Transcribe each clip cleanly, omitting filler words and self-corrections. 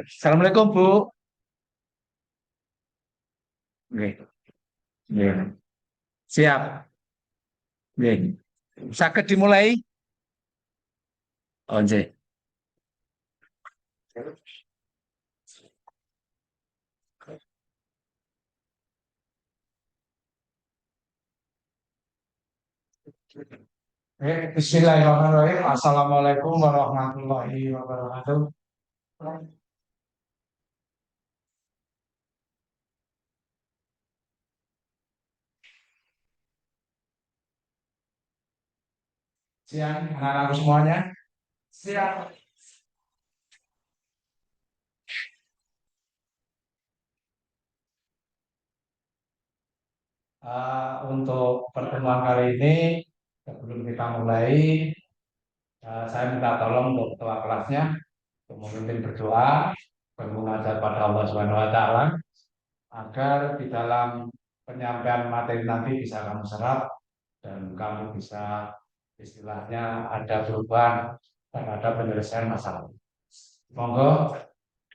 Assalamualaikum Bu. Nggih, nggih. Siap. Nggih. Saged dimulai. Oh, nggih. Bismillahirrahmanirrahim. Assalamualaikum warahmatullahi wabarakatuh. Siang, anak-anakku semuanya. Siap. Untuk pertemuan kali ini, sebelum kita mulai, saya minta tolong untuk ketua kelasnya untuk memimpin berdoa bermunajat pada Allah Subhanahu Wa Taala agar di dalam penyampaian materi nanti bisa kamu serap dan kamu bisa istilahnya ada perubahan dan ada penyelesaian masalah. Monggo,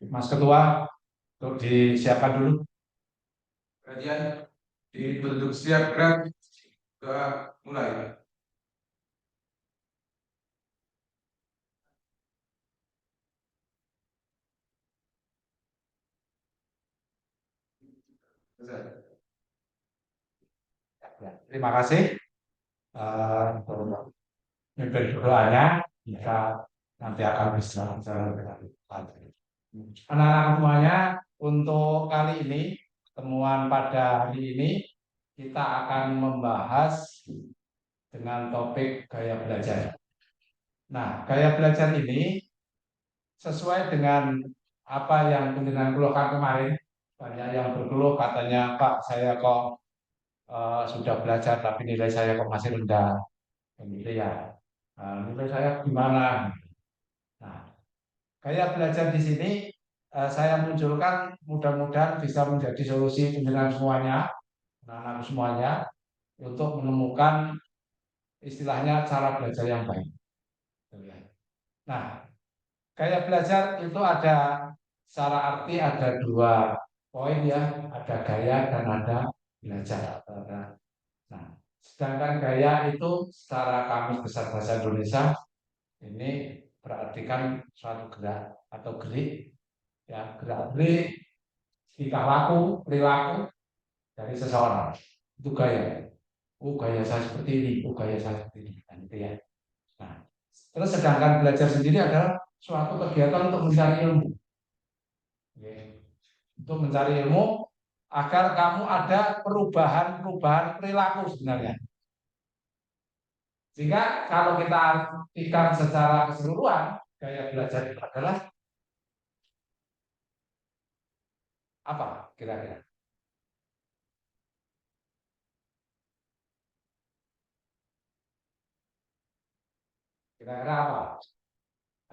Mas Ketua, untuk disiapkan dulu. Kajian dibentuk siap gerak, kita mulai. Ya, terima kasih untuk mimpin doanya. Kita nanti akan bisa bicara lebih lanjut. Anak-anak semuanya, untuk kali ini, temuan pada hari ini, kita akan membahas dengan topik gaya belajar. Nah, gaya belajar ini sesuai dengan apa yang pimpinan keluhkan kemarin. Banyak yang berkeluh katanya, Pak, saya kok sudah belajar tapi nilai saya kok masih rendah. Gitu ya. Nilai saya gimana? Nah, gaya belajar di sini saya munculkan mudah-mudahan bisa menjadi solusi pimpinan semuanya, anak-anak semuanya, untuk menemukan istilahnya cara belajar yang baik. Nah, gaya belajar itu ada secara arti ada dua poin ya, ada gaya dan ada belajar. Nah, sedangkan gaya itu secara kamus besar bahasa Indonesia ini berarti kan suatu gerak atau gerik, ya gerak-gerik tingkah laku, perilaku dari seseorang. Itu gaya. Oh, gaya saya seperti ini, oh, gaya saya seperti ini, kan gitu ya. Nah, terus sedangkan belajar sendiri adalah suatu kegiatan untuk mencari ilmu. Oke. Untuk mencari ilmu agar kamu ada perubahan-perubahan perilaku sebenarnya. Sehingga kalau kita artikan secara keseluruhan, gaya belajar itu adalah apa kira-kira? Kira-kira apa?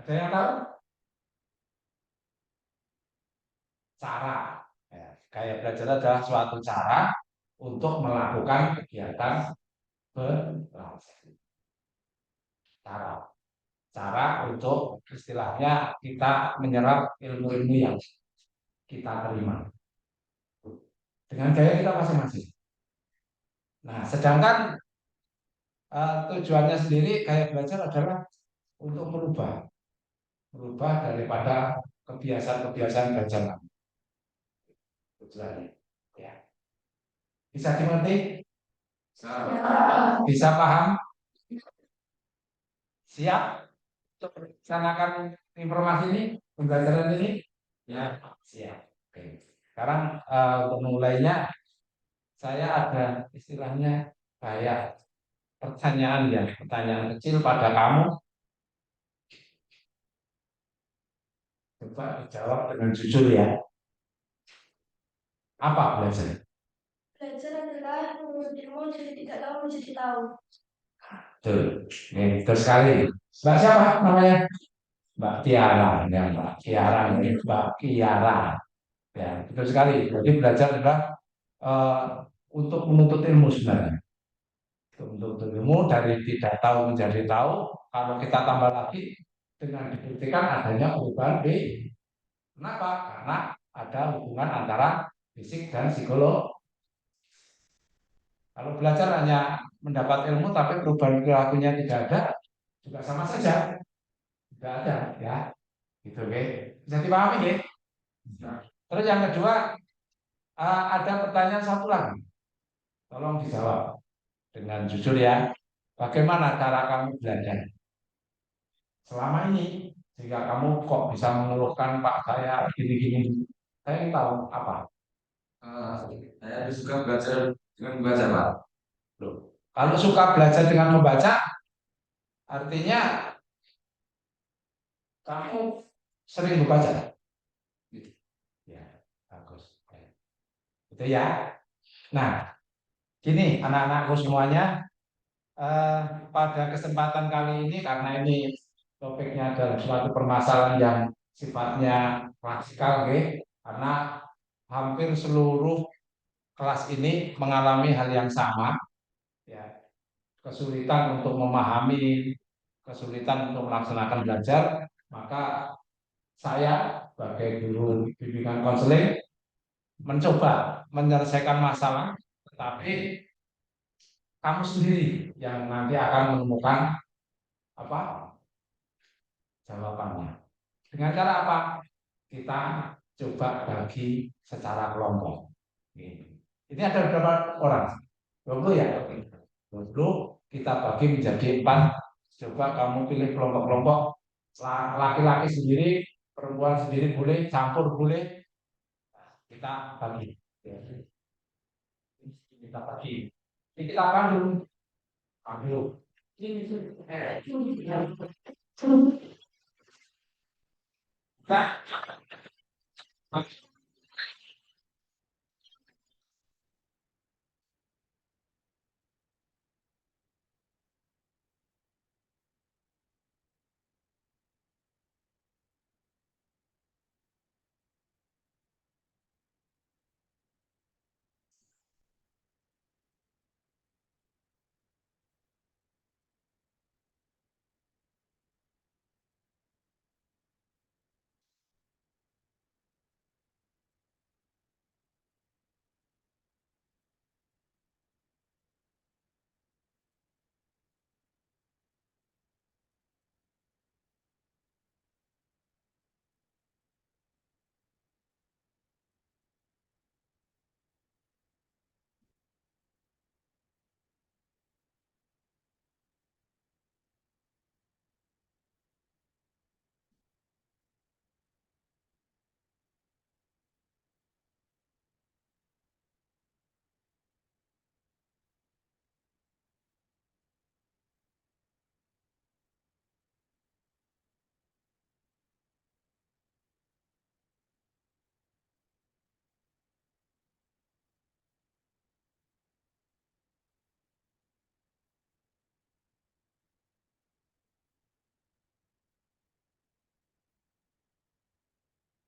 Ada yang tahu? Cara. Ya, gaya belajar adalah suatu cara untuk melakukan kegiatan belajar. Cara. Cara untuk istilahnya kita menyerap ilmu-ilmu yang kita terima. Dengan gaya kita masing-masing. Nah, sedangkan tujuannya sendiri gaya belajar adalah untuk merubah daripada kebiasaan-kebiasaan belajar lama. Tujuannya, ya. Bisa dimengerti? Bisa paham? Siap untuk melaksanakan informasi ini, pembelajaran ini? Ya, siap. Oke. Sekarang untuk mulainya, saya ada istilahnya kayak pertanyaan ya, pertanyaan kecil pada kamu, coba dijawab dengan jujur ya. Apa belajar? Belajar adalah menuntut ilmu jadi tidak tahu menjadi tahu. Betul. Oke, betul sekali. Mbak siapa namanya? Mbak Tiara, ya Mbak Tiara, ya, Mbak Tiara. Ya, betul sekali. Jadi belajar adalah eh, untuk menuntut ilmu sebenarnya. Untuk menuntut ilmu dari tidak tahu menjadi tahu. Kalau kita tambah lagi dengan dibuktikan adanya perubahan B. Kenapa? Karena ada hubungan antara fisik dan psikolog. Kalau belajar hanya mendapat ilmu tapi perubahan perilakunya tidak ada, juga sama saja. Tidak ada, ya. Gitu, oke. Bisa dipahami, ya? Nah, terus yang kedua, ada pertanyaan satu lagi. Tolong dijawab dengan jujur ya. Bagaimana cara kamu belajar selama ini sehingga kamu kok bisa mengeluhkan Pak saya gini-gini? Saya ingin tahu apa? Eh, saya lebih suka belajar dengan membaca, Pak. Loh, kalau suka belajar dengan membaca, artinya kamu sering membaca. Gitu. Ya, bagus. Itu ya. Nah, gini anak-anakku semuanya, eh, pada kesempatan kali ini karena ini topiknya adalah suatu permasalahan yang sifatnya klasikal, oke? Karena hampir seluruh kelas ini mengalami hal yang sama, ya, kesulitan untuk memahami, kesulitan untuk melaksanakan belajar, maka saya sebagai guru bimbingan konseling mencoba menyelesaikan masalah, tetapi kamu sendiri yang nanti akan menemukan apa jawabannya. Dengan cara apa? Kita coba bagi secara kelompok. Ini ada berapa orang? 20 ya? 20 kita bagi menjadi 4. Coba kamu pilih kelompok-kelompok. Laki-laki sendiri, perempuan sendiri boleh, campur boleh. Kita bagi. Kita bagi. Ini kita pandu. Pandu. Nah,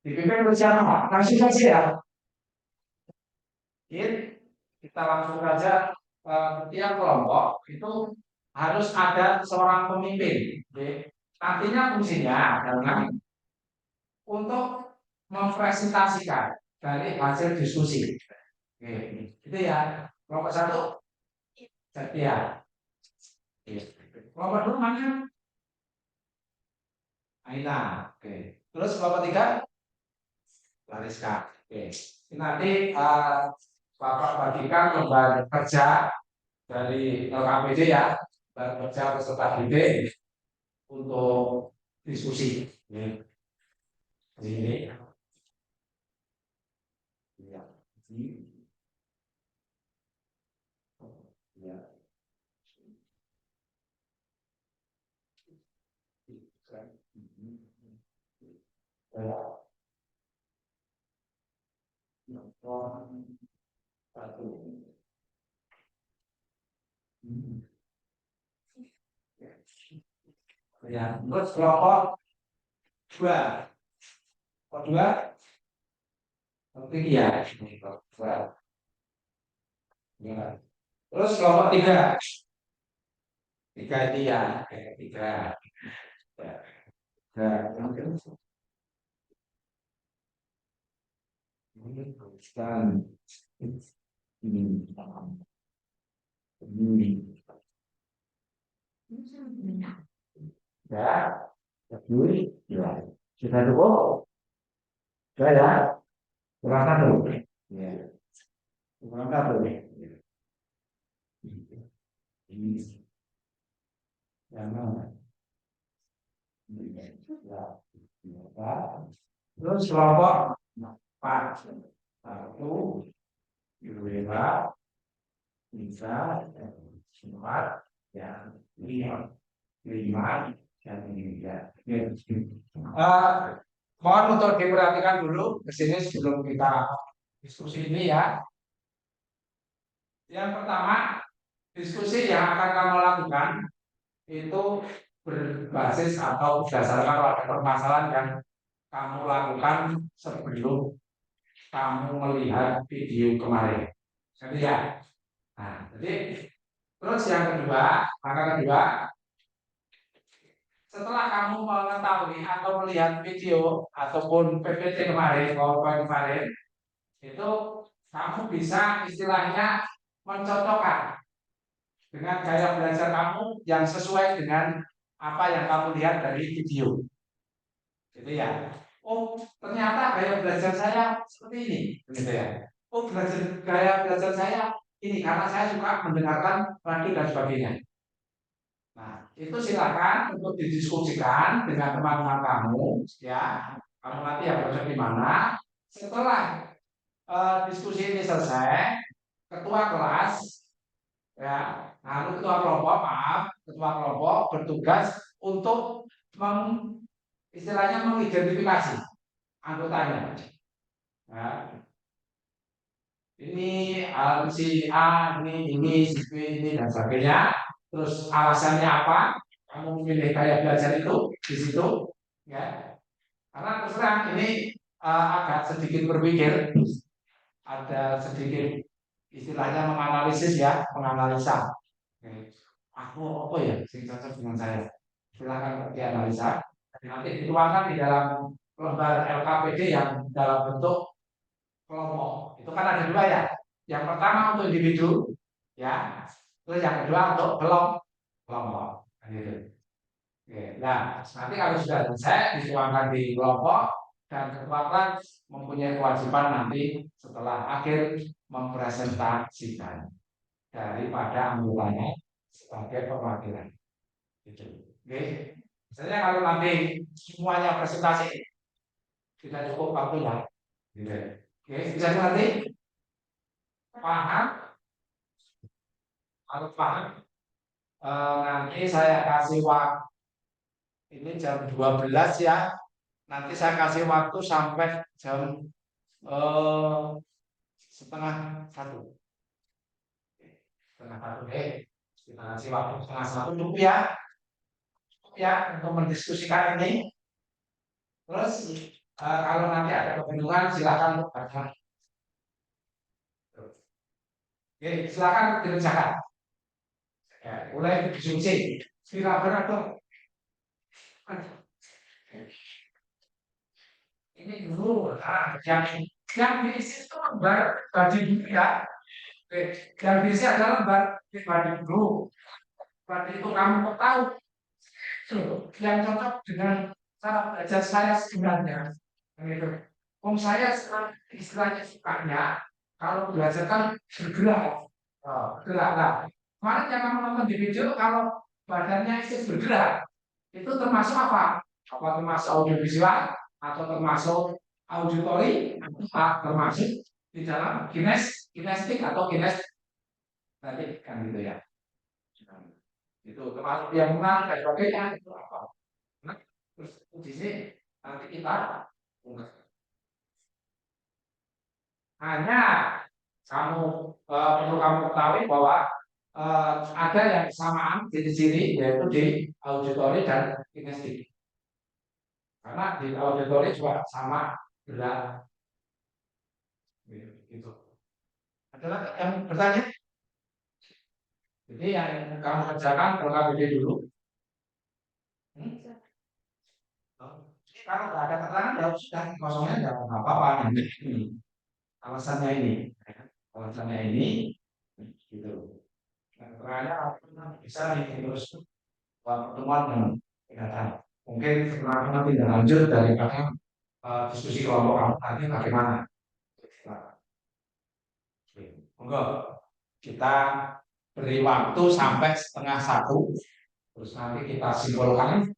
dipimpin oleh siapa? Langsung saja ya. Kita langsung saja, tiap kelompok itu harus ada seorang pemimpin. Nantinya fungsinya adalah untuk mempresentasikan dari hasil diskusi. Itu ya. Kelompok satu, Setia. Kelompok dua mana? Aina. Terus kelompok tiga, Lariska. Nanti Bapak bagikan lembar kerja dari LKPD ya, lembar kerja peserta didik untuk diskusi. Ini. Ya. Satu. Ya, terus kelompok dua, kelompok dua, oke ya, dua. Ya. Terus kelompok tiga, tiga ini ya, tiga. Ya. Nah, sekarang ini, ya, Juli, ya, sudah cukup, sudah ya, kurang satu, ya, kurang satu, ini, yang mana, ya, terus kelompok empat, satu, dua, tiga, empat, yang lima, yang tiga. Mohon untuk diperhatikan dulu ke sini sebelum kita diskusi ini ya. Yang pertama, diskusi yang akan kamu lakukan itu berbasis atau berdasarkan pada permasalahan yang kamu lakukan sebelum kamu melihat video kemarin. Jadi ya. Nah, jadi terus yang kedua, langkah kedua, setelah kamu mengetahui atau melihat video ataupun PPT kemarin, PowerPoint kemarin, itu kamu bisa istilahnya mencocokkan dengan gaya belajar kamu yang sesuai dengan apa yang kamu lihat dari video. Gitu ya. Oh, ternyata gaya belajar saya seperti ini, gitu ya. Oh, gaya belajar saya ini karena saya suka mendengarkan radio dan sebagainya. Nah, itu silakan untuk didiskusikan dengan teman-teman kamu, ya. Kamu nanti yang cocok di mana. Setelah diskusi ini selesai, ketua kelas, ya, lalu ketua kelompok, maaf, ketua kelompok bertugas untuk istilahnya mengidentifikasi anggotanya. Ya, ini si A, ini, si B, ini dan sebagainya. Terus alasannya apa? Kamu memilih gaya belajar itu di situ, ya. Karena terus terang ini agak sedikit berpikir, ada sedikit istilahnya menganalisis ya, menganalisa. Oke. Aku apa ya sing cocok dengan saya? Silakan dianalisa. Nanti dituangkan di dalam lembar LKPD yang dalam bentuk kelompok. Itu kan ada dua ya. Yang pertama untuk individu, ya. Terus yang kedua untuk kelompok. Gitu. Oke. Nah, nanti kalau sudah selesai dituangkan di kelompok dan ketua kelas mempunyai kewajiban nanti setelah akhir mempresentasikan daripada anggotanya sebagai perwakilan. Gitu. Oke. Misalnya kalau nanti semuanya presentasi tidak cukup waktunya. Gitu. Oke, bisa nanti paham? Kalau paham, nanti saya kasih waktu ini jam 12 ya. Nanti saya kasih waktu sampai jam setengah satu. Setengah satu. Kita kasih waktu setengah satu dulu ya. Ya, untuk mendiskusikan ini. Terus kalau nanti ada kebingungan silakan bertanya. Oke, silakan dikerjakan. Ya, mulai diskusi. Silakan dong. Ini dulu yang diisi itu lembar baju dulu ya. Oke, yang diisi adalah lembar baju dulu. Berarti itu kamu tahu yang cocok dengan cara belajar saya sebenarnya. Gitu. Saya istilahnya sukanya kalau belajar kan bergerak, bergerak lah. Kemarin yang kamu nonton di video kalau badannya isi bergerak, itu termasuk apa? Apa termasuk audiovisual atau termasuk auditori? Termasuk di dalam kinestik atau tadi kan gitu ya. Itu termasuk yang menarik dan sebagainya itu apa? Nah, terus di sini nanti kita Hanya kamu perlu kamu ketahui bahwa ada yang kesamaan ciri-ciri yaitu di auditori dan kinestetik. Karena di auditori juga sama berat gitu. Adalah yang bertanya. Jadi yang kamu kerjakan kalau KBD dulu. Hmm? Jadi kalau nggak ada keterangan ya sudah kosongnya nggak apa-apa. Ini alasannya ini, alasannya ini, gitu. Nah, keterangannya bisa nih terus pertemuan dengan kenyataan. Mungkin setelah nanti lanjut daripada diskusi kelompok kamu nanti bagaimana. Enggak, kita beri waktu sampai setengah satu, terus nanti kita simpulkan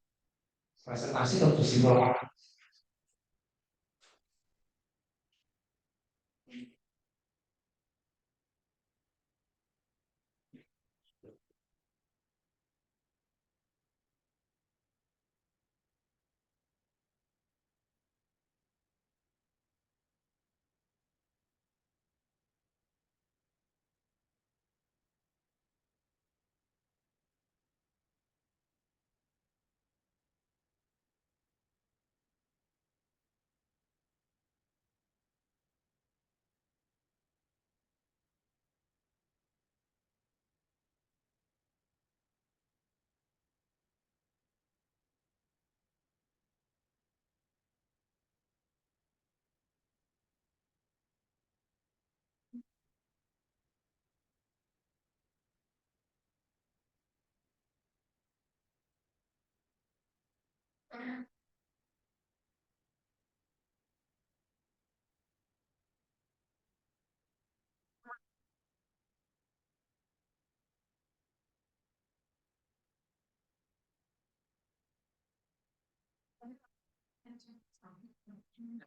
presentasi untuk disimpulkan.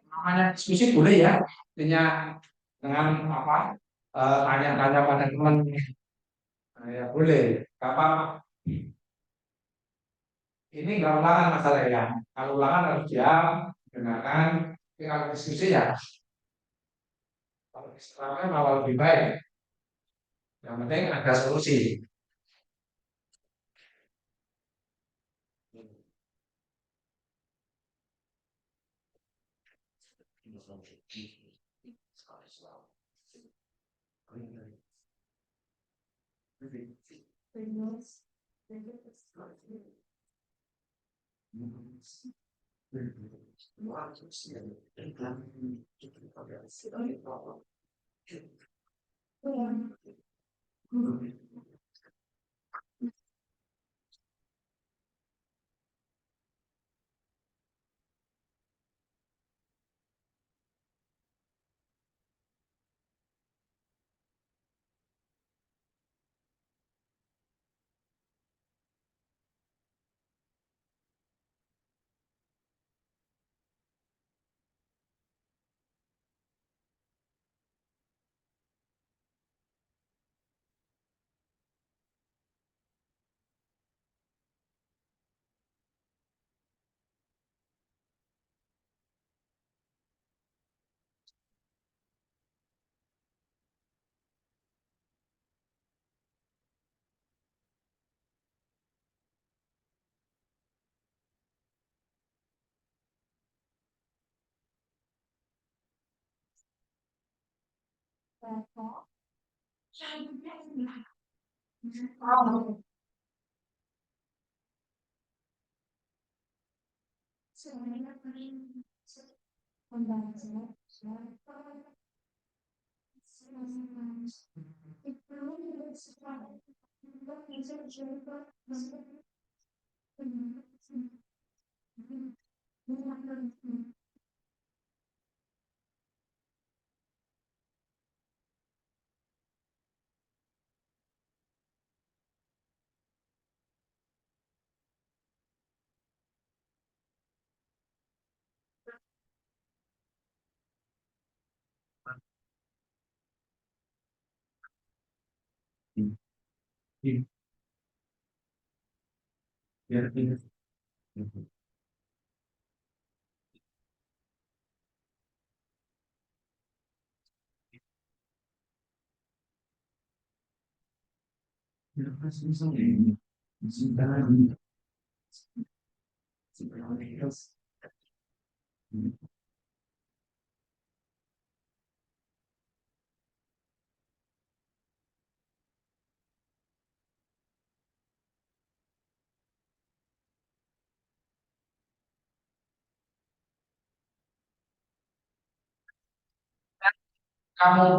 Namanya diskusi boleh ya, artinya dengan apa tanya-tanya pada teman. Nah, ya boleh. Apa ini nggak ulangan masalah ya? Kalau ulangan harus diam, dengarkan. Tapi kalau diskusi ya, kalau istilahnya malah lebih baik. Yang penting ada solusi. Kamu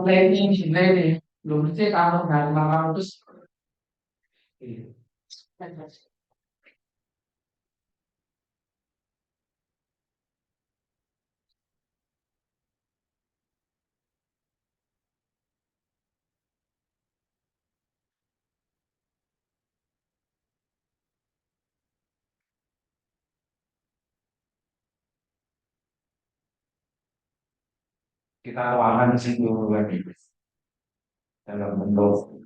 planning sendiri, belum sih kamu dari kamu terus kita tuangkan di situ lagi dalam bentuk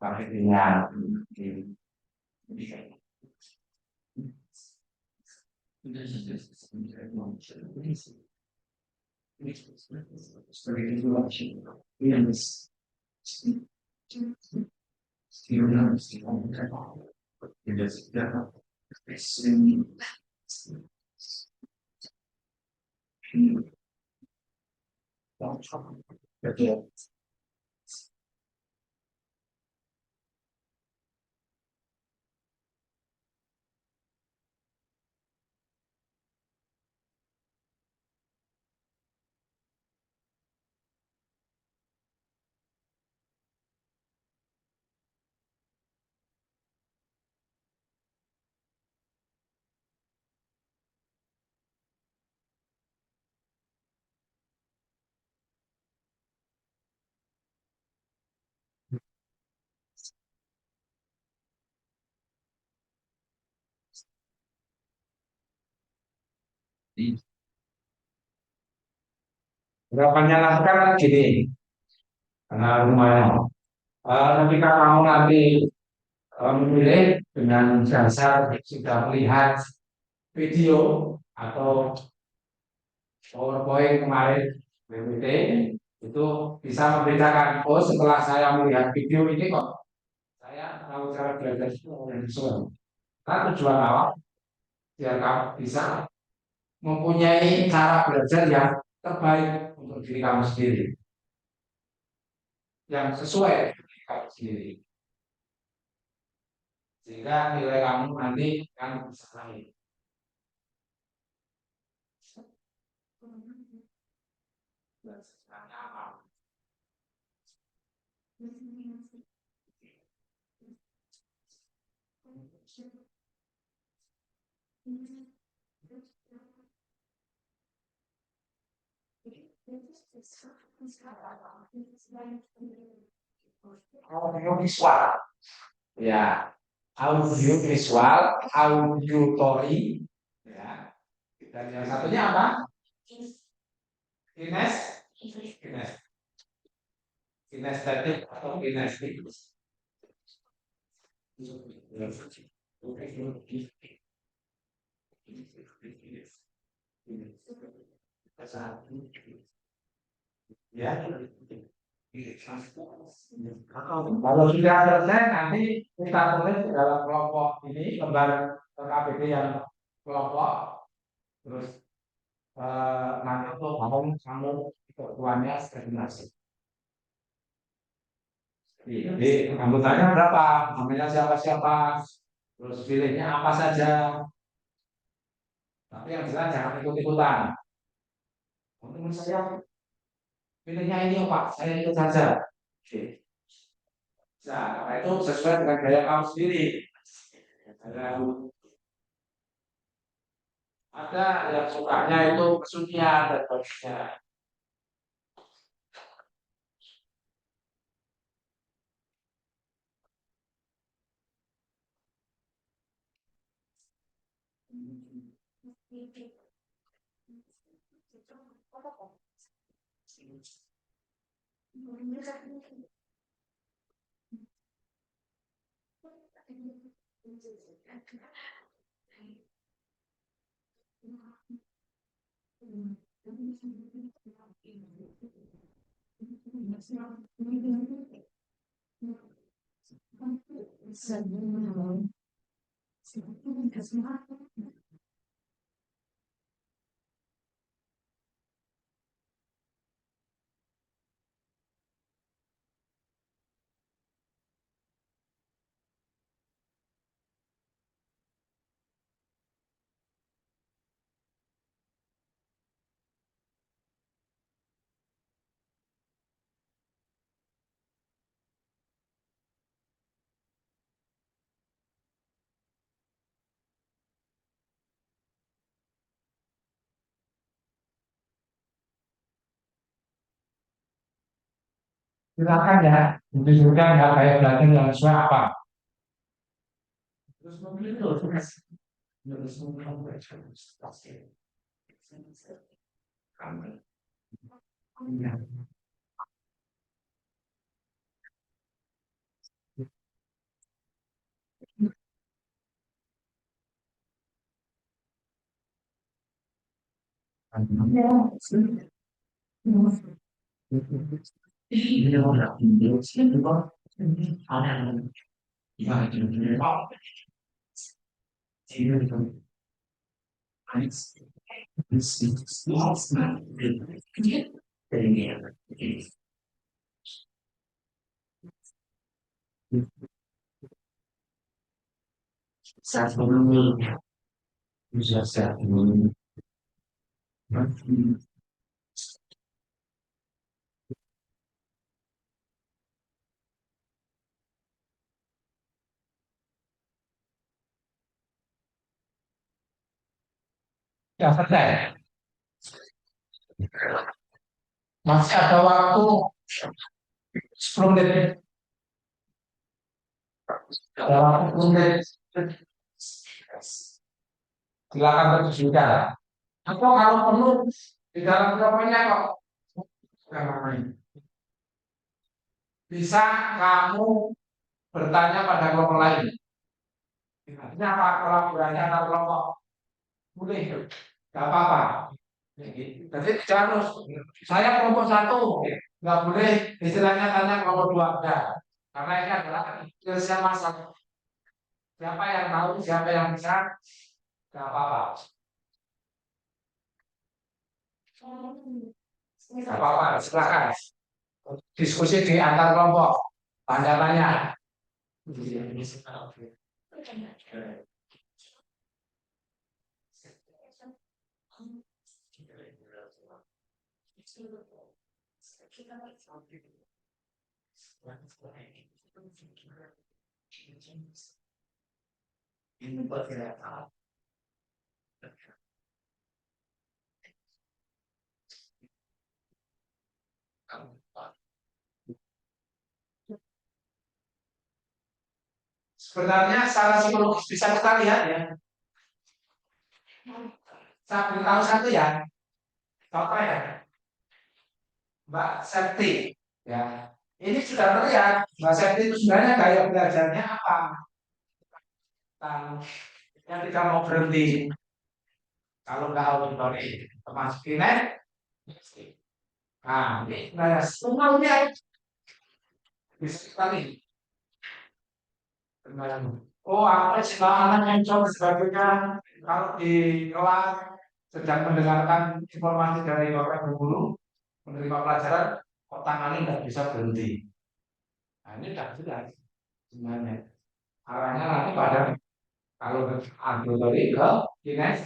paketnya. Harapannya lakukan gini, karena rumahnya. Ketika kamu nanti memilih dengan dasar sudah melihat video atau PowerPoint kemarin PPT itu bisa membedakan, oh setelah saya melihat video ini kok saya tahu cara belajar itu yang sesuai. Nah, tujuan awal biar kamu bisa mempunyai cara belajar yang terbaik untuk diri kamu sendiri, yang sesuai dengan diri kamu sendiri, sehingga nilai kamu nanti akan bisa naik. Audio visual, ya, audio visual, auditory, ya. Dan yang satunya apa? Kines, kines, kinestetik atau kinestik. Ya, kalau sudah selesai nanti kita tulis di dalam kelompok ini lembar KBD yang kelompok, terus nanti untuk kamu ketuanya koordinasi. Jadi anggotanya berapa, namanya siapa-siapa, terus pilihnya apa saja. Tapi yang jelas jangan ikut-ikutan. Menurut saya pilihnya ini Pak, saya ikut saja. Oke. Nah, karena itu sesuai dengan gaya kamu sendiri. Ada yang sukanya itu kesunyian dan sebagainya. Silakan ya, ditunjukkan nggak kayak belajar yang sesuai apa. Terus mungkin itu terus ya selesai. Masih ada waktu 10 menit. Ada waktu 10 menit. Silakan terus bicara. Atau kalau perlu di dalam kelompoknya kok bisa kamu bertanya pada kelompok lain. Artinya apa? Kalau bertanya pada kelompok boleh, nggak apa-apa. Jadi jangan harus saya kelompok satu, nggak boleh istilahnya tanya kelompok dua enggak. Karena ini adalah penyelesaian masalah. Siapa yang tahu, siapa yang bisa, nggak apa-apa. Nggak apa-apa, silakan. Diskusi di antar kelompok, tanya-tanya. Sebenarnya secara psikologis bisa kita lihat ya. Saya beritahu satu ya, contoh ya, Mbak Septi, ya. Ini sudah terlihat Mbak Septi itu sebenarnya gaya belajarnya apa? Yang tidak mau berhenti. Kalau nggak auditori, termasuk ini. Nah, ini sebenarnya semuanya bisa sekali. Oh, apa sih anak yang coba sebagainya kalau di kelas sedang mendengarkan informasi dari bapak ibu guru menerima pelajaran, kok tangannya nggak bisa berhenti. Nah, ini sudah jelas sebenarnya. Arahnya nanti pada kalau auditori ke kines.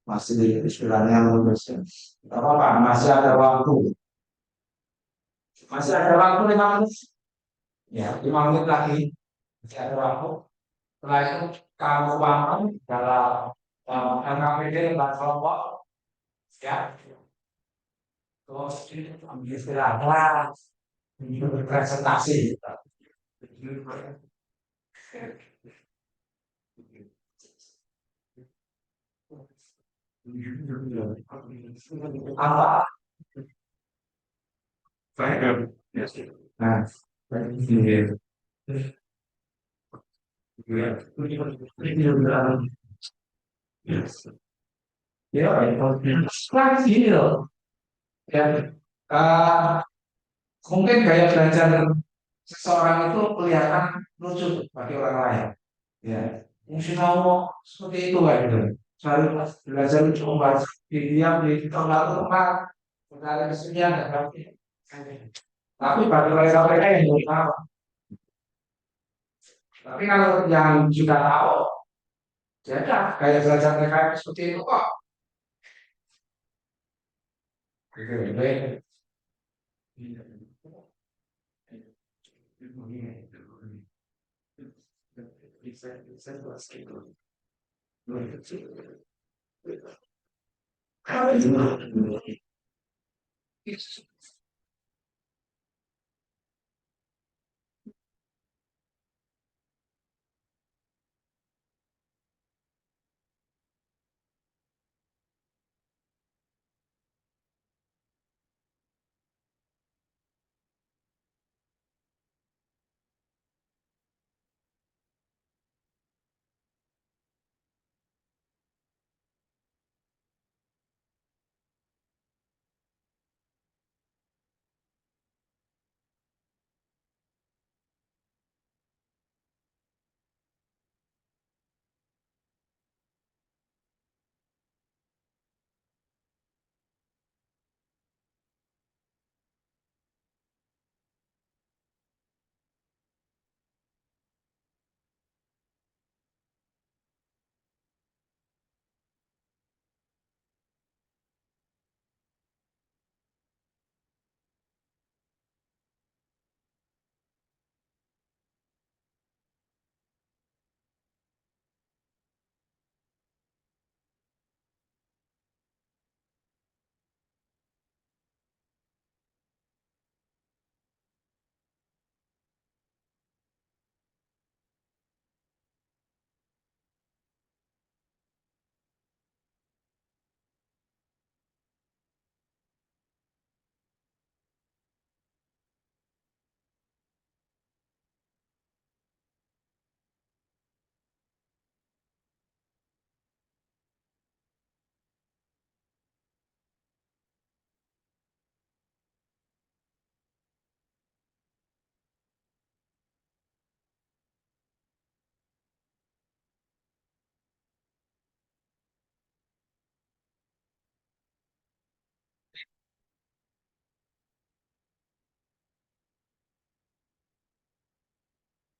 masih istilahnya lulus ya. Gak apa-apa, masih ada waktu. Masih ada waktu 5 menit. Ya, 5 menit lagi. Masih ada waktu. Setelah itu kamu tuangkan dalam LKPD dan kelompok. Ya, terus ambil istirahat, presentasi. Apa? Baik. Nah, baik. Ya, sekarang gini loh. Ya, eh, mungkin gaya belajar seseorang itu kelihatan lucu bagi orang lain. Ya, mungkin mau seperti itu kan gitu. Selalu belajar lucu membaca di diam di tempat tempat mencari kesunyian dan tapi bagi mereka-mereka yang belum tahu. Tapi kalau yang sudah tahu, ya udah gaya belajar mereka itu seperti itu kok. Gitu.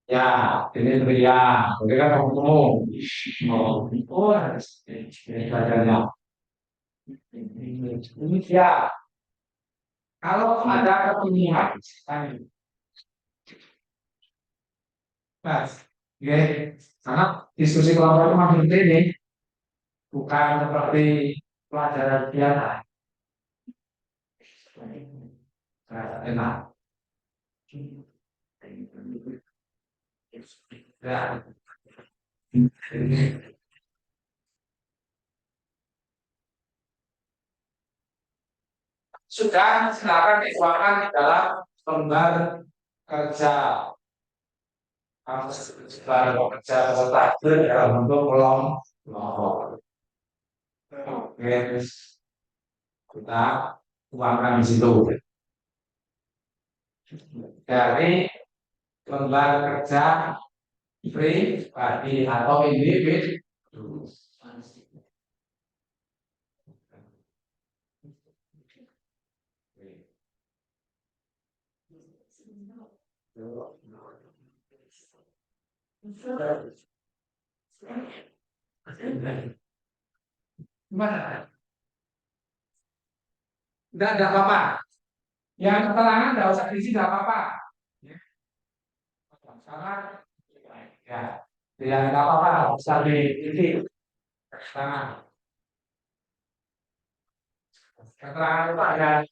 Ya, ini berian. Oke kan kamu ketemu. Oh, ini belajarnya. Ini ya, kalau ada ketemuan, mas, ya, karena diskusi kelompok itu makin ini bukan seperti pelajaran biasa. Nah, enak. Ya, sudah silakan dituangkan di dalam lembar kerja. Harus lembar kerja peserta dalam bentuk kelompok. Oke, terus kita tuangkan di situ. Dari lembar kerja pribadi atau individu. Gimana? Enggak apa-apa. Yang keterangan enggak usah diisi, enggak apa-apa. Ya, sekarang ya, ya enggak apa-apa, usah diisi. Keterangan. Keterangan itu ada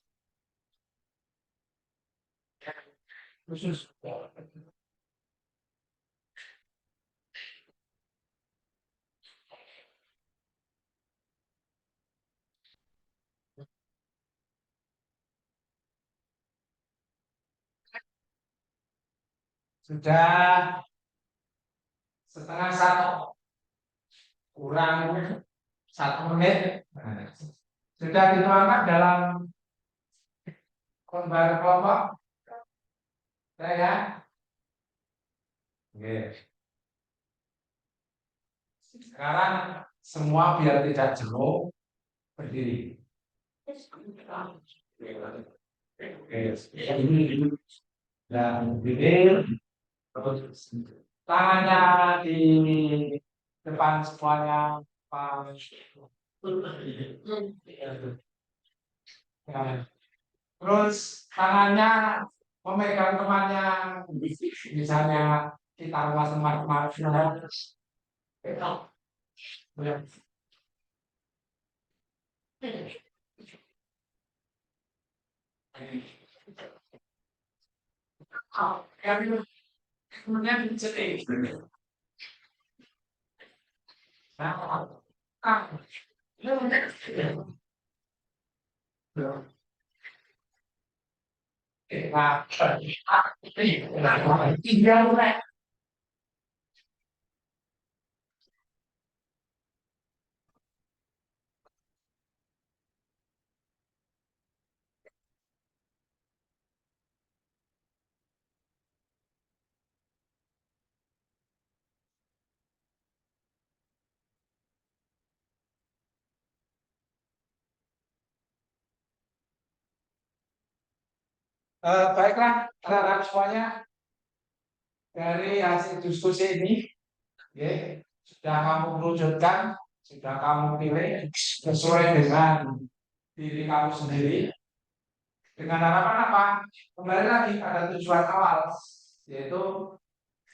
khusus. Sudah setengah satu, kurang 1 menit. Nah, sudah dituangkan dalam lembar kelompok saya. Oke. Sekarang semua biar tidak jenuh berdiri. Oke. Dan bibir, terus tangannya di depan semuanya. Nah, terus tangannya memegang temannya, misalnya kita rumah teman-teman. Kemudian jadi. Baiklah, anak-anak semuanya, dari hasil diskusi ini, ya, sudah kamu kerucutkan, sudah kamu pilih sesuai dengan diri kamu sendiri, dengan harapan apa? Kembali lagi ada tujuan awal, yaitu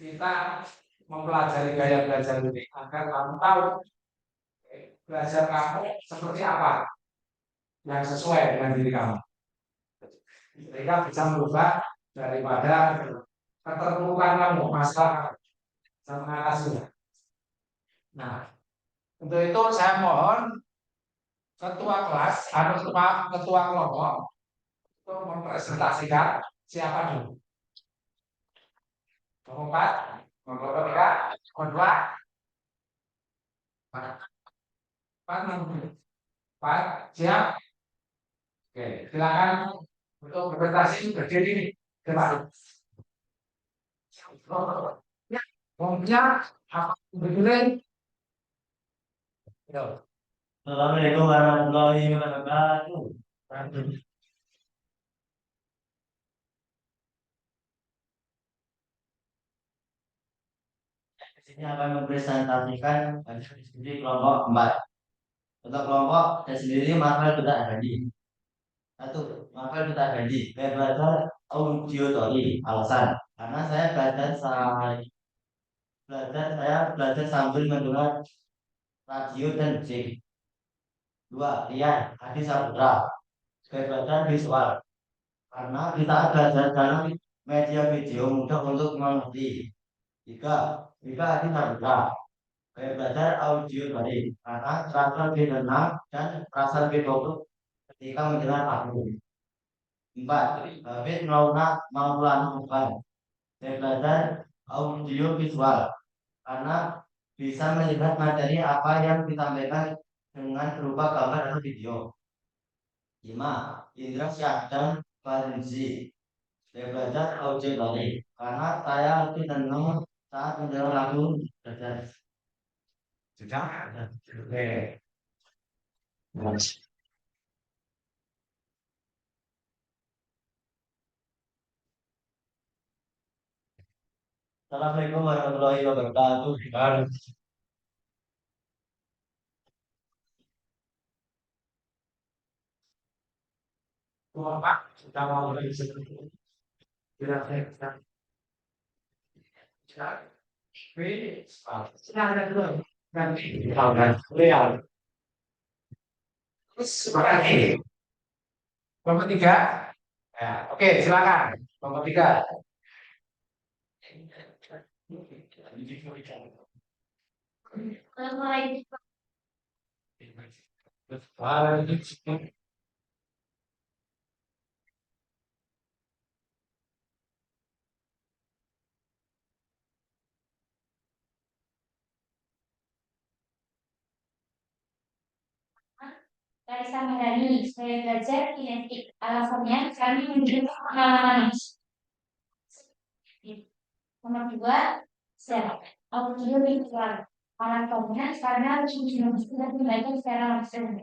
kita mempelajari gaya belajar ini agar kamu tahu belajar kamu seperti apa yang sesuai dengan diri kamu, sehingga bisa merubah daripada keterpurukan kamu masalah sama mengatasinya. Nah, untuk itu saya mohon ketua kelas atau ketua kelompok untuk mempresentasikan siapa dulu. Keempat, kelompok ketiga, kedua, empat, empat, siap. Oke, silakan untuk presentasi berdiri depan. Ya, ngomongnya apa berdiri? Yo. Assalamualaikum warahmatullahi wabarakatuh. Di sini akan mempresentasikan hasil diskusi kelompok 4. Untuk kelompok saya sendiri Marvel Duta Hadi. Satu, Marvel Duta Hadi. Saya belajar audio toli. Alasan, karena saya belajar sambil mendengar radio dan musik. Dua, Rian Hadi Saputra. Saya belajar visual. Karena kita belajar dalam media video mudah untuk mengerti. Tiga Hadi Saputra. Saya belajar audio tadi karena terasa lebih tenang dan terasa lebih fokus ketika mendengar lagu. Empat, Habib Maulana Mukhtar. Saya belajar audio visual karena bisa melihat materi apa yang disampaikan dengan berupa gambar atau video. Lima, Indra Syah dan Farinzi. Saya belajar audio tadi karena saya lebih tenang saat mendengar lagu belajar. Sudah? Oke. Assalamualaikum warahmatullahi wabarakatuh. Pak sudah mau dari situ. Kira-kira silakan dulu. Nanti kalau real. Terus lagi kelompok tiga. Ya, oke, silakan. Kelompok tiga. Waalaikumsalam. Larissa Madani, saya belajar kinetik. Alasannya kami menunjukkan pengalaman. Nomor dua, self. Audio visual. Alasannya karena sudah dibaca secara langsung.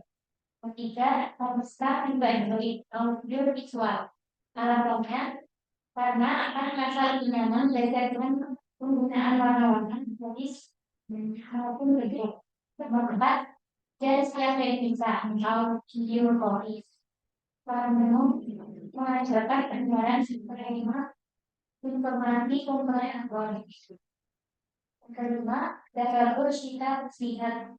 Ketiga, pemirsa pribadi audio visual. Alasannya karena akan merasa lebih nyaman belajar dengan penggunaan warna-warna tulis maupun bentuk. Nomor empat, dari setiap bisa audio tulis. Para menu mengajarkan penjualan menerima informasi komponen algoritma. Kedua, developer kita lihat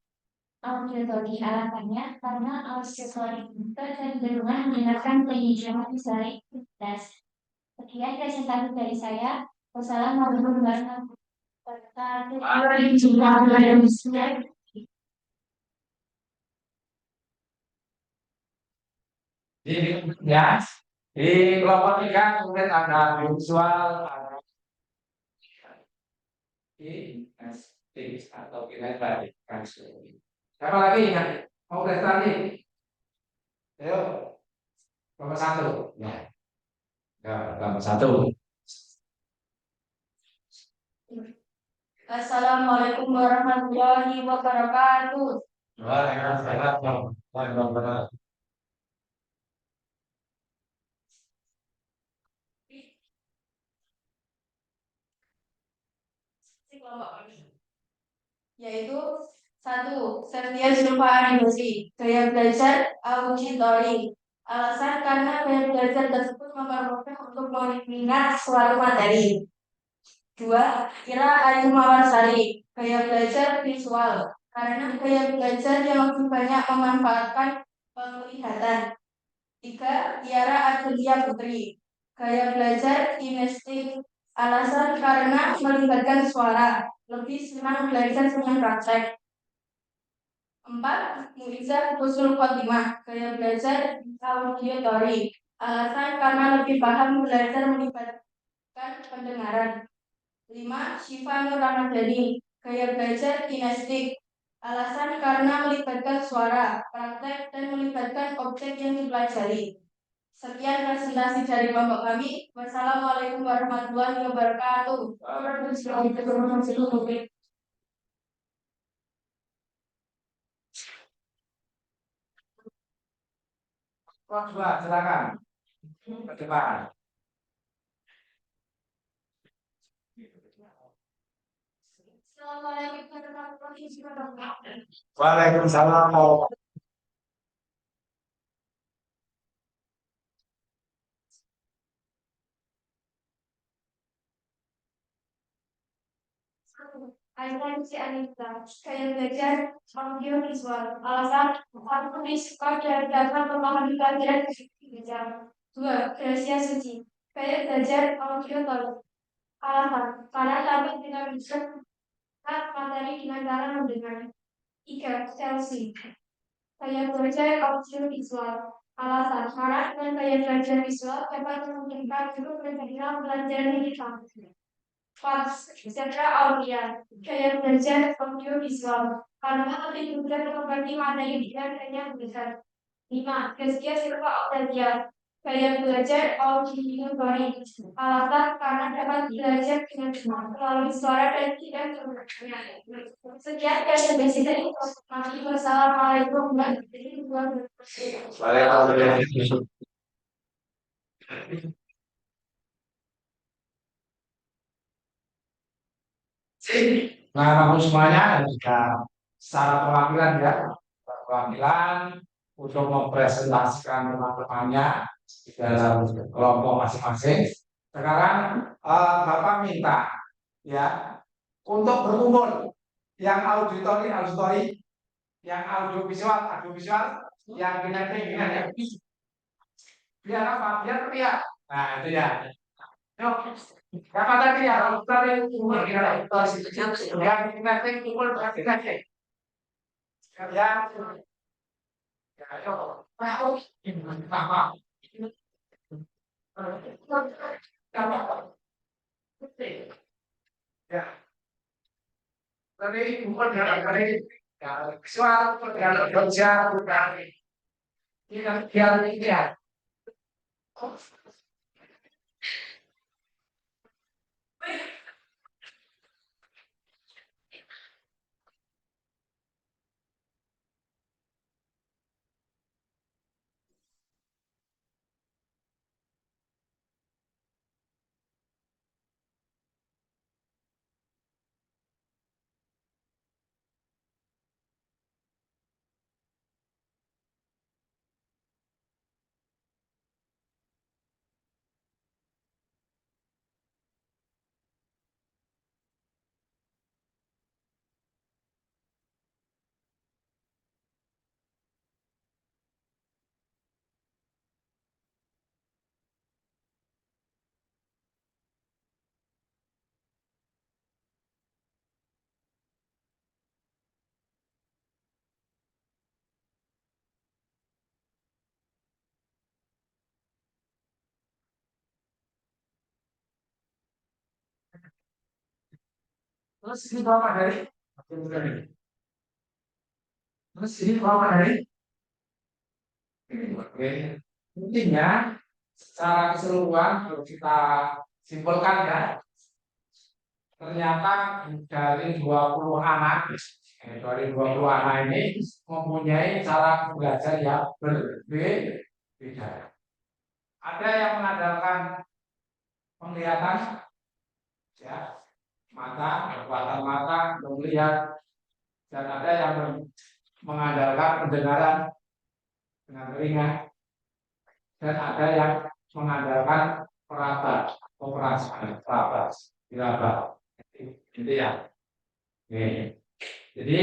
auditori alasannya karena auditori kecenderungan menggunakan penghijauan dari das. Sekian presentasi dari saya. Wassalamualaikum warahmatullahi wabarakatuh. Ya, di kelompok tiga kemudian ada visual, ada kinestik atau kinetik. Siapa lagi ingat? Mau prestasi? Ayo, kelompok satu. Ya, kelompok satu. Assalamualaikum warahmatullahi wabarakatuh. Waalaikumsalam warahmatullahi wabarakatuh. Yaitu satu, Sertia Zulfa Animasi, gaya belajar auditori. Alasan karena gaya belajar tersebut mempermudah untuk mengingat suatu materi. Dua, Ira Ayu Mawarsari, gaya belajar visual. Karena gaya belajar yang lebih banyak memanfaatkan penglihatan. Tiga, Tiara Adelia Putri, gaya belajar kinestik. Alasan karena melibatkan suara, lebih senang belajar dengan praktek. Empat, Muizzah Husnul Khotimah, gaya belajar auditori. Alasan karena lebih paham belajar melibatkan pendengaran. Lima, Syifa Nur Ramadhani, gaya belajar kinestik. Alasan karena melibatkan suara, praktek, dan melibatkan objek yang dipelajari. Sekian presentasi dari kelompok kami. Wassalamualaikum warahmatullahi wabarakatuh. Kelompok dua, silakan. Ke depan. Assalamualaikum warahmatullahi wabarakatuh. Waalaikumsalam. Aisyah si Anita, gaya belajar audio visual. Alasan, aku suka dari dapat memahami pelajaran belajar. Dua, Gracia Suci, gaya belajar audio tol. Alasan, karena dapat kita bisa materi dengan cara mendengar. Tiga, Chelsea, gaya belajar audio visual. Alasan, karena dengan gaya belajar visual dapat memungkinkan guru menerima pelajaran digital. 4. Secara audio, gaya belajar audio visual. Karena lebih mudah mengerti materi dengan hanya besar. 5. Gestia Silva Audalia, gaya belajar audio baik. Alasan karena dapat belajar dengan cepat melalui suara dan tidak terdengar. Sekian presentasi dari kami. Wassalamualaikum warahmatullahi wabarakatuh. Waalaikumsalam. Nah, bagus semuanya dan juga secara perwakilan ya, perwakilan untuk mempresentasikan teman-temannya di dalam kelompok masing-masing. Sekarang Bapak minta ya untuk berkumpul, yang auditori auditori, yang audiovisual audiovisual, yang kinetik kinetik. Biar apa? Biar terlihat. Nah itu ya. Yuk, apa tadi ya? Auditori kumpul kinetik, yang kinetik kumpul kinetik. Ya, ya, yuk. Apa? Ya, tadi kumpul dari ya, visual dari kerja dari ini ya. Terus ini bapak dari, terus ini bapak dari. Oke, intinya secara keseluruhan kalau kita simpulkan ya, ternyata dari 20 anak, dari 20 anak ini mempunyai cara belajar yang berbeda. Ada yang mengandalkan penglihatan, ya, mata, kekuatan mata untuk melihat, dan ada yang mengandalkan pendengaran dengan telinga, dan ada yang mengandalkan peraba, operasi peraba, diraba. Itu ya. Oke. Jadi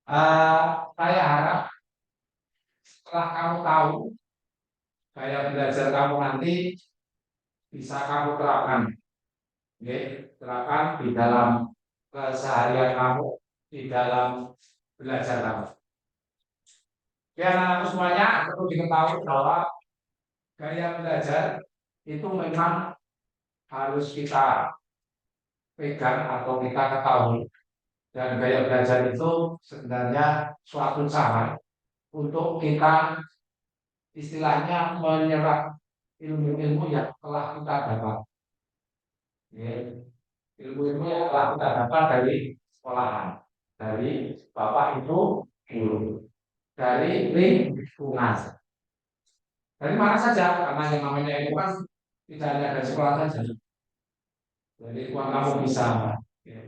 saya harap setelah kamu tahu gaya belajar kamu nanti bisa kamu terapkan. Oke, terapkan di dalam keseharian kamu, di dalam belajar kamu. Ya, anak-anak semuanya perlu diketahui bahwa gaya belajar itu memang harus kita pegang atau kita ketahui, dan gaya belajar itu sebenarnya suatu cara untuk kita istilahnya menyerap ilmu-ilmu yang telah kita dapat. Ya, ilmu-ilmu yang telah kita dapat dari sekolahan, dari bapak ibu guru, dari lingkungan, dari mana saja, karena yang namanya ilmu kan tidak hanya dari sekolah saja. Jadi uang kamu bisa. Ya.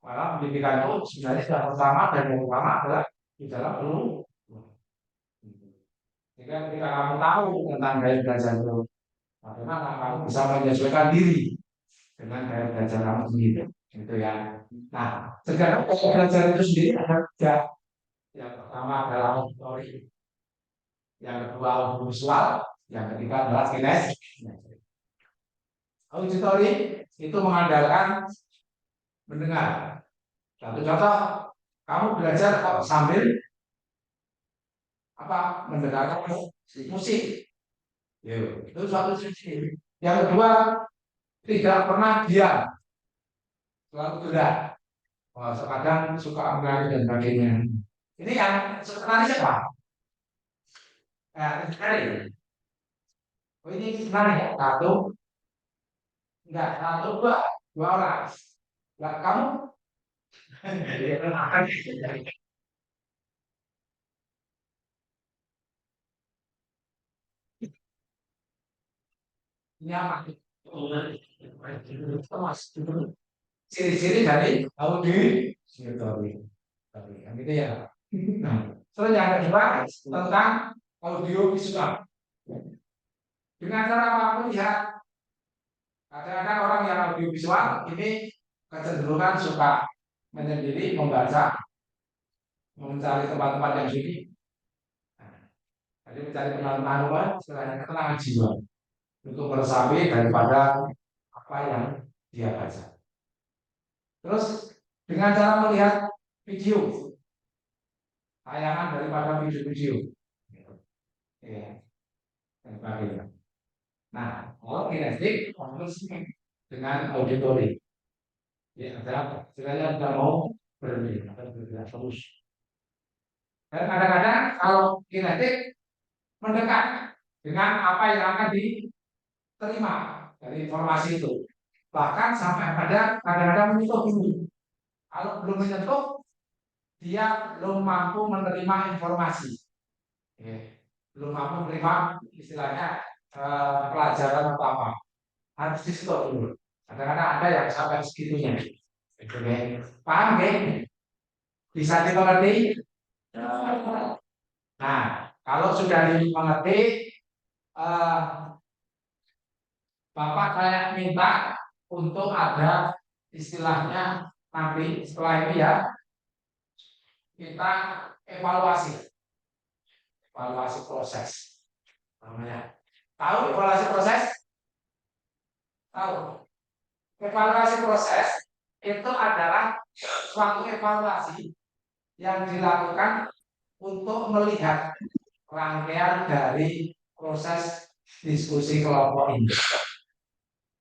Malah pendidikan itu sebenarnya sudah pertama dan yang utama adalah di dalam ilmu. Jika ketika kamu tahu tentang gaya belajar itu, bagaimana kamu bisa menyesuaikan diri dengan gaya belajar kamu sendiri, gitu ya. Nah, sekarang gaya belajar itu sendiri ada tiga. Yang pertama adalah auditori, yang kedua visual, yang ketiga adalah kinesis. Auditori itu mengandalkan mendengar. Satu contoh, kamu belajar sambil apa? Mendengarkan musik. Itu suatu sisi. Yang kedua, tidak pernah diam, selalu gerak. Kadang suka menari dan sebagainya. Ini yang sebenarnya siapa? Ini. Oh, ini sebenarnya ya. Satu, enggak, satu, dua orang. Enggak, kamu? Ini apa? Ciri-ciri dari auditori. Yang itu ya. Nah, terus yang kedua tentang audio visual. Dengan cara apa? Melihat. Kadang-kadang orang yang audiovisual ini kecenderungan suka menyendiri, membaca, mencari tempat-tempat yang sunyi. Jadi mencari penenangan, istilahnya ketenangan jiwa untuk meresapi daripada apa yang dia baca. Terus dengan cara melihat video, tayangan daripada video-video, ya, dan sebagainya. Nah, kalau kinestik harus dengan auditori. Ya, ada istilahnya tidak mau berhenti, akan bergerak terus. Dan kadang-kadang kalau kinetik mendekat dengan apa yang akan diterima dari informasi itu. Bahkan sampai pada kadang-kadang menyentuh dulu. Kalau belum menyentuh, dia belum mampu menerima informasi. Ya, belum mampu menerima istilahnya pelajaran atau apa. Harus di-stop dulu. Kadang-kadang ada yang sampai segitunya. Oke. Paham nggih? Bisa dimengerti? Nah, kalau sudah dimengerti, Bapak saya minta untuk ada istilahnya nanti setelah ini ya, kita evaluasi proses namanya. Tahu evaluasi proses? Tahu. Evaluasi proses itu adalah suatu evaluasi yang dilakukan untuk melihat rangkaian dari proses diskusi kelompok ini.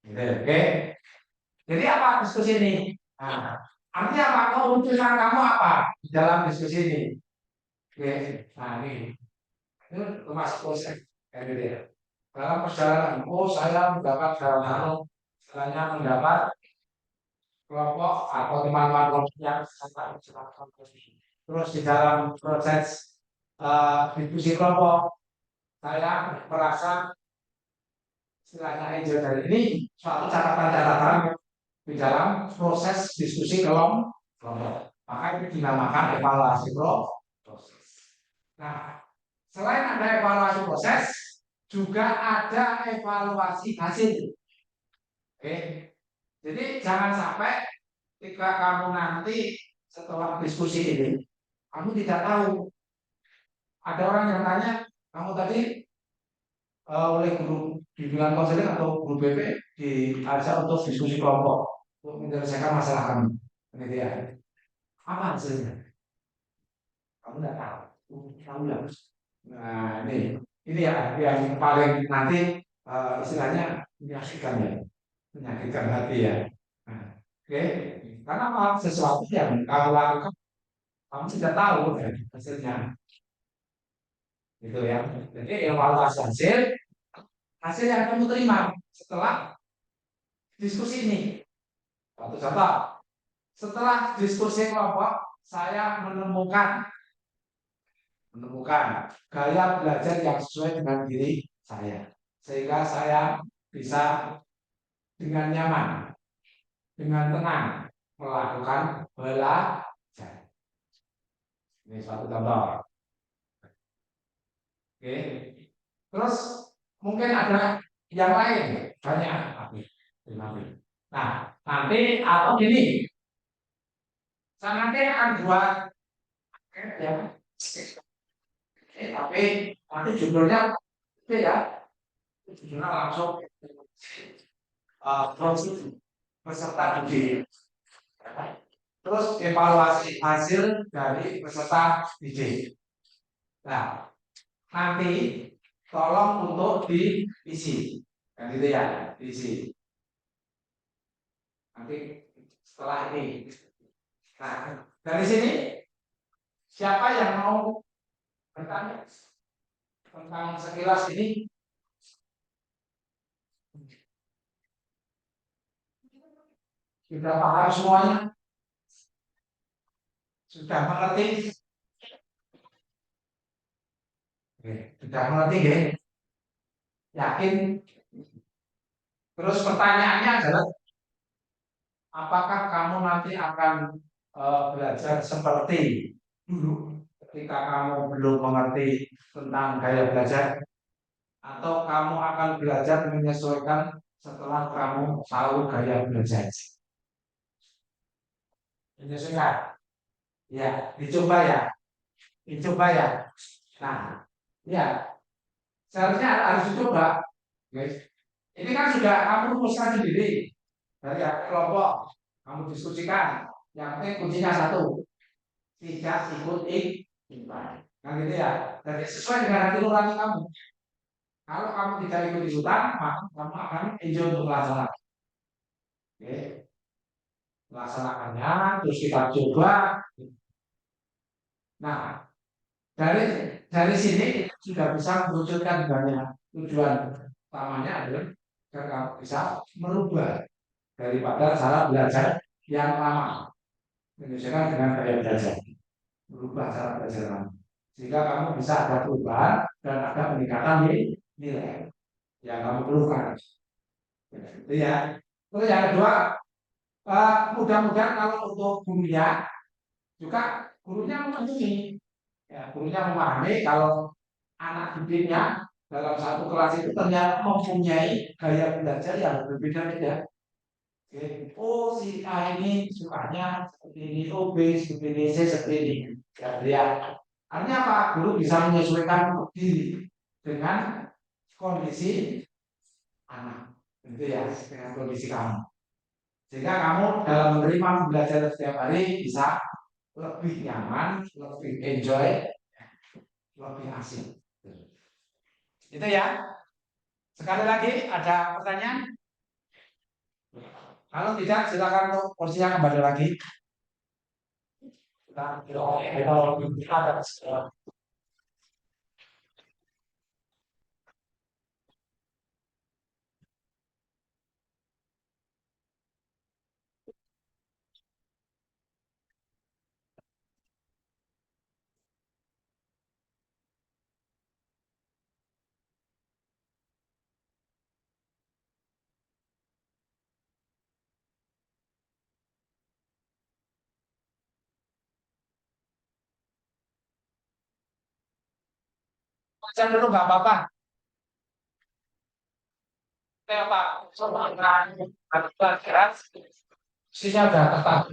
Oke. Jadi apa diskusi ini? Nah, artinya apa? Keuntungan kamu apa di dalam diskusi ini? Oke. Nah ini masuk proses kayak gitu ya. Dalam perjalanan, saya mendapat dalam istilahnya mendapat kelompok atau teman-teman kelompok yang sangat terus di dalam proses diskusi kelompok saya merasa istilahnya enjoy dari ini suatu catatan-catatan di dalam proses diskusi kelompok. Maka itu dinamakan evaluasi proses. Nah, selain ada evaluasi proses, juga ada evaluasi hasil. Oke. Jadi jangan sampai ketika kamu nanti setelah diskusi ini, kamu tidak tahu. Ada orang yang tanya, kamu tadi oleh guru bimbingan konseling atau guru BP diajak untuk diskusi kelompok untuk menyelesaikan masalah kamu, gitu ya. Apa hasilnya? Kamu tidak tahu. Kamu tidak. Nah ini ya yang paling nanti istilahnya menyakitkan ya, menyakitkan hati ya. Nah, oke, karena apa? Sesuatu yang kamu lakukan kamu tidak tahu ya, hasilnya, gitu ya. Jadi evaluasi hasil yang kamu terima setelah diskusi ini. Satu contoh, setelah diskusi kelompok, saya menemukan gaya belajar yang sesuai dengan diri saya, sehingga saya bisa dengan nyaman, dengan tenang melakukan belajar. Ini suatu contoh. Oke. Terus mungkin ada yang lain banyak. Nah, nanti atau gini, saya nanti akan buat ya. Tapi nanti judulnya itu ya, judulnya langsung proses peserta didik. Terus evaluasi hasil dari peserta didik. Nah, nanti tolong untuk diisi, kan gitu ya, diisi. Nanti setelah ini. Nah, dari sini siapa yang mau bertanya tentang sekilas ini? Sudah paham semuanya? Sudah mengerti? Oke, sudah mengerti ya? Yakin? Terus pertanyaannya adalah, apakah kamu nanti akan belajar seperti dulu ketika kamu belum mengerti tentang gaya belajar? Atau atau kamu akan belajar menyesuaikan setelah kamu tahu gaya belajar? Menyesuaikan. Ya, dicoba ya. Dicoba ya. Nah, ya, seharusnya harus dicoba. Guys. Ini kan sudah kamu rumuskan sendiri dari kelompok, kamu diskusikan. Yang penting kuncinya satu, tidak ikut ikutan. Nah gitu ya. Jadi sesuai dengan hati nurani kamu. Kalau kamu tidak ikut ikutan, maka kamu akan enjoy untuk melaksanakan. Oke, melaksanakannya, terus kita coba. Nah, dari sini kita sudah bisa mewujudkan banyak tujuan utamanya adalah agar kamu bisa merubah daripada cara belajar yang lama, menyesuaikan dengan gaya belajar, merubah cara belajar kamu, sehingga kamu bisa ada perubahan dan ada peningkatan nilai yang kamu perlukan. Itu ya. Terus yang kedua, mudah-mudahan kalau untuk gurunya juga gurunya memahami, ya, gurunya memahami kalau anak didiknya dalam satu kelas itu ternyata mempunyai gaya belajar yang berbeda-beda. Oke. Oh, si A ini sukanya seperti ini, oh B seperti ini, C seperti ini. Ya. Artinya apa? Guru bisa menyesuaikan diri dengan kondisi anak. Itu ya, dengan kondisi kamu. Sehingga kamu dalam menerima belajar setiap hari bisa lebih nyaman, lebih enjoy, lebih asik. Itu ya. Sekali lagi ada pertanyaan? Kalau tidak, silakan untuk posisinya kembali lagi. Kita ada. Baca dulu nggak apa-apa. Saya Pak, coba keras, sisinya udah tepat.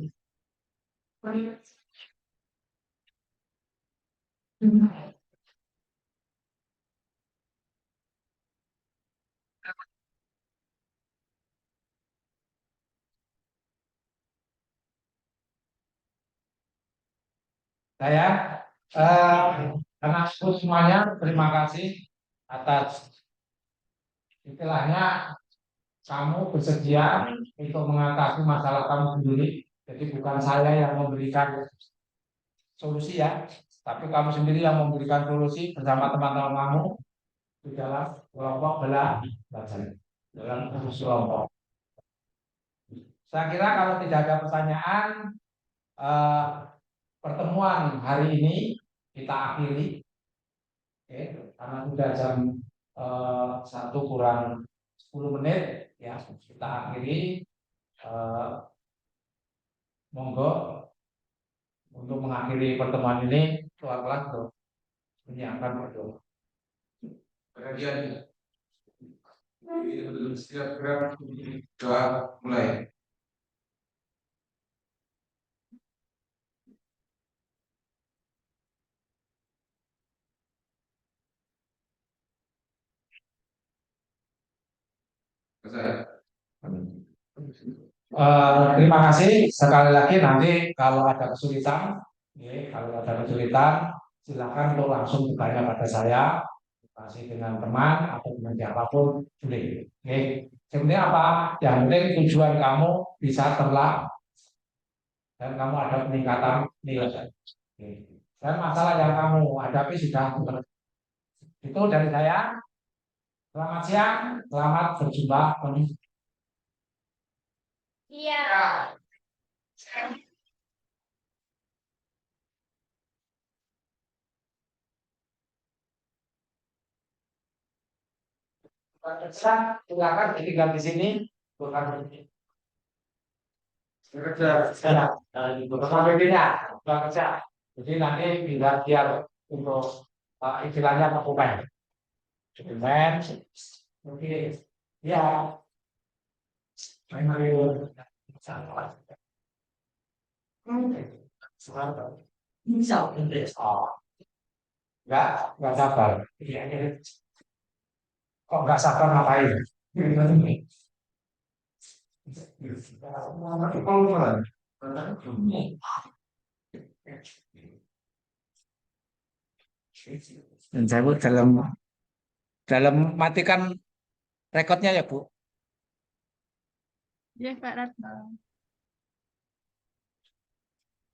Saya, anakku semuanya, terima kasih atas istilahnya kamu bersedia untuk mengatasi masalah kamu sendiri. Jadi bukan saya yang memberikan solusi ya, tapi kamu sendiri yang memberikan solusi bersama teman-teman kamu di dalam kelompok belajar, dalam khusus kelompok. Saya kira kalau tidak ada pertanyaan, eh, pertemuan hari ini kita akhiri, oke, karena sudah jam 1 kurang 10 menit, ya kita akhiri. Monggo untuk mengakhiri pertemuan ini, kelas untuk menyiapkan berdoa. Kemudian setiap doa mulai. Terima kasih sekali lagi. Nanti kalau ada kesulitan, silakan untuk langsung bertanya pada saya, masih dengan teman atau dengan siapapun boleh. Oke, sebenarnya apa? Yang penting tujuan kamu bisa terlaksana dan kamu ada peningkatan nilai. Oke. Dan masalah yang kamu hadapi sudah itu dari saya. Selamat siang, selamat berjumpa. Iya. Silakan tinggal di sini. Bukan kerja, sampai kerja. Jadi nanti biar untuk istilahnya lakukan. dokumen. Oke, ya. Ayo. Bisa, oh, enggak sabar. Kok enggak sabar ngapain? Dan saya Bu, dalam matikan rekodnya ya Bu. Ya, Pak Ratna.